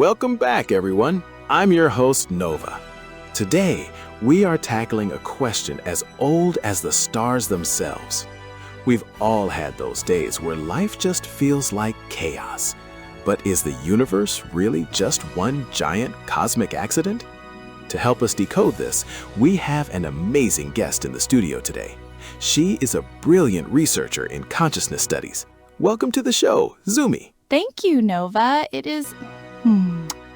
Welcome back, everyone. I'm your host, Nova. Today, we are tackling a question as old as the stars themselves. We've all had those days where life just feels like chaos. But is the universe really just one giant cosmic accident? To help us decode this, we have an amazing guest in the studio today. She is a brilliant researcher in consciousness studies. Welcome to the show, Zoomi. Thank you, Nova. It is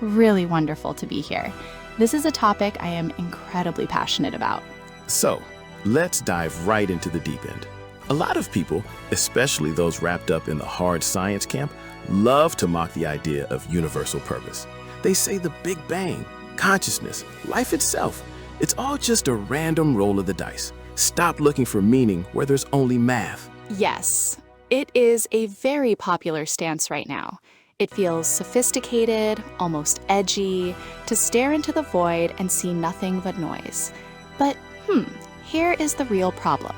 really wonderful to be here. This is a topic I am incredibly passionate about. So, let's dive right into the deep end. A lot of people, especially those wrapped up in the hard science camp, love to mock the idea of universal purpose. They say the Big Bang, consciousness, life itself, it's all just a random roll of the dice. Stop looking for meaning where there's only math. Yes, it is a very popular stance right now. It feels sophisticated, almost edgy, to stare into the void and see nothing but noise. But, here is the real problem.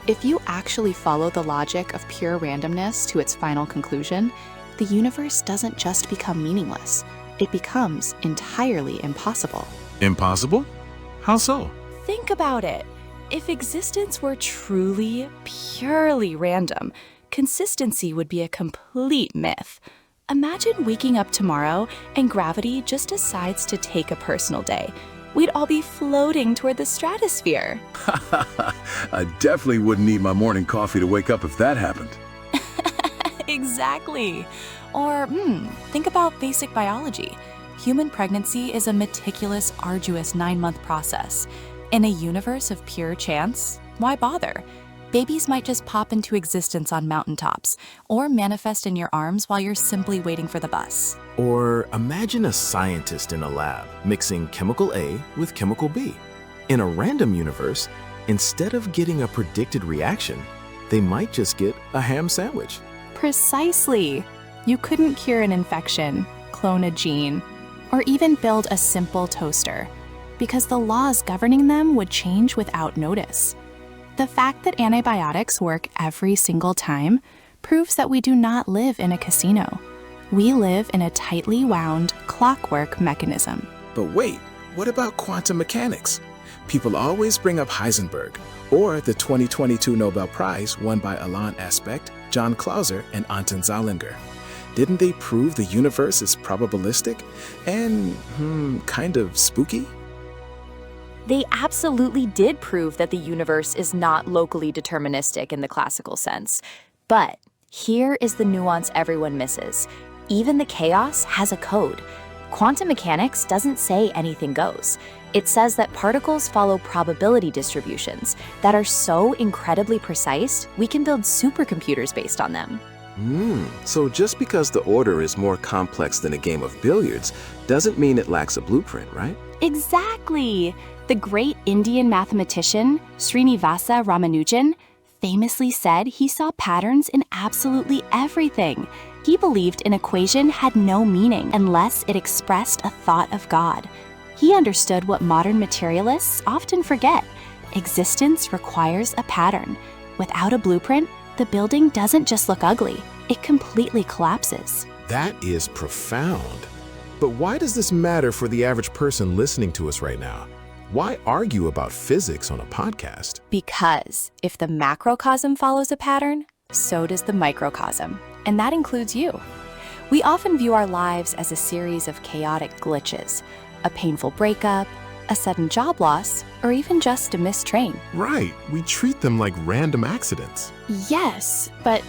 If you actually follow the logic of pure randomness to its final conclusion, the universe doesn't just become meaningless. It becomes entirely impossible. Impossible? How so? Think about it. If existence were truly, purely random, consistency would be a complete myth. Imagine waking up tomorrow and gravity just decides to take a personal day. We'd all be floating toward the stratosphere. I definitely wouldn't need my morning coffee to wake up if that happened. Exactly. Or, think about basic biology. Human pregnancy is a meticulous, arduous 9-month process. In a universe of pure chance, why bother? Babies might just pop into existence on mountaintops, or manifest in your arms while you're simply waiting for the bus. Or imagine a scientist in a lab mixing chemical A with chemical B. In a random universe, instead of getting a predicted reaction, they might just get a ham sandwich. Precisely. You couldn't cure an infection, clone a gene, or even build a simple toaster, because the laws governing them would change without notice. The fact that antibiotics work every single time proves that we do not live in a casino. We live in a tightly wound clockwork mechanism. But wait, what about quantum mechanics? People always bring up Heisenberg, or the 2022 Nobel Prize won by Alain Aspect, John Clauser, and Anton Zeilinger. Didn't they prove the universe is probabilistic and, kind of spooky? They absolutely did prove that the universe is not locally deterministic in the classical sense. But here is the nuance everyone misses. Even the chaos has a code. Quantum mechanics doesn't say anything goes. It says that particles follow probability distributions that are so incredibly precise, we can build supercomputers based on them. So just because the order is more complex than a game of billiards doesn't mean it lacks a blueprint, right? Exactly. The great Indian mathematician, Srinivasa Ramanujan, famously said he saw patterns in absolutely everything. He believed an equation had no meaning unless it expressed a thought of God. He understood what modern materialists often forget. Existence requires a pattern. Without a blueprint, the building doesn't just look ugly, it completely collapses. That is profound. But why does this matter for the average person listening to us right now? Why argue about physics on a podcast? Because if the macrocosm follows a pattern, so does the microcosm, and that includes you. We often view our lives as a series of chaotic glitches, a painful breakup, a sudden job loss, or even just a missed train. Right, we treat them like random accidents. Yes, but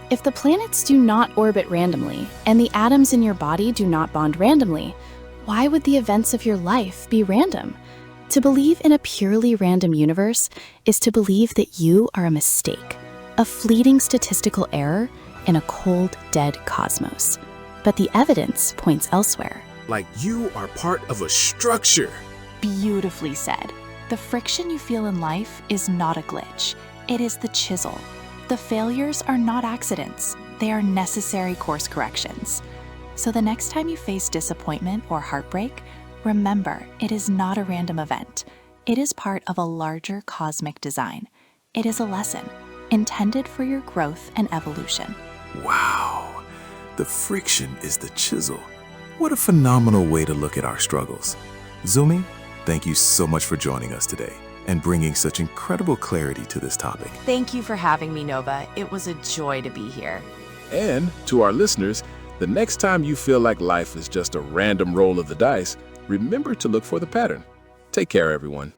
if the planets do not orbit randomly, and the atoms in your body do not bond randomly, why would the events of your life be random? To believe in a purely random universe is to believe that you are a mistake, a fleeting statistical error in a cold, dead cosmos. But the evidence points elsewhere. Like you are part of a structure. Beautifully said. The friction you feel in life is not a glitch. It is the chisel. The failures are not accidents. They are necessary course corrections. So the next time you face disappointment or heartbreak, remember it is not a random event. It is part of a larger cosmic design. It is a lesson intended for your growth and evolution. Wow, the friction is the chisel. What a phenomenal way to look at our struggles. Zoomi, thank you so much for joining us today and bringing such incredible clarity to this topic. Thank you for having me, Nova. It was a joy to be here. And to our listeners, the next time you feel like life is just a random roll of the dice, remember to look for the pattern. Take care, everyone.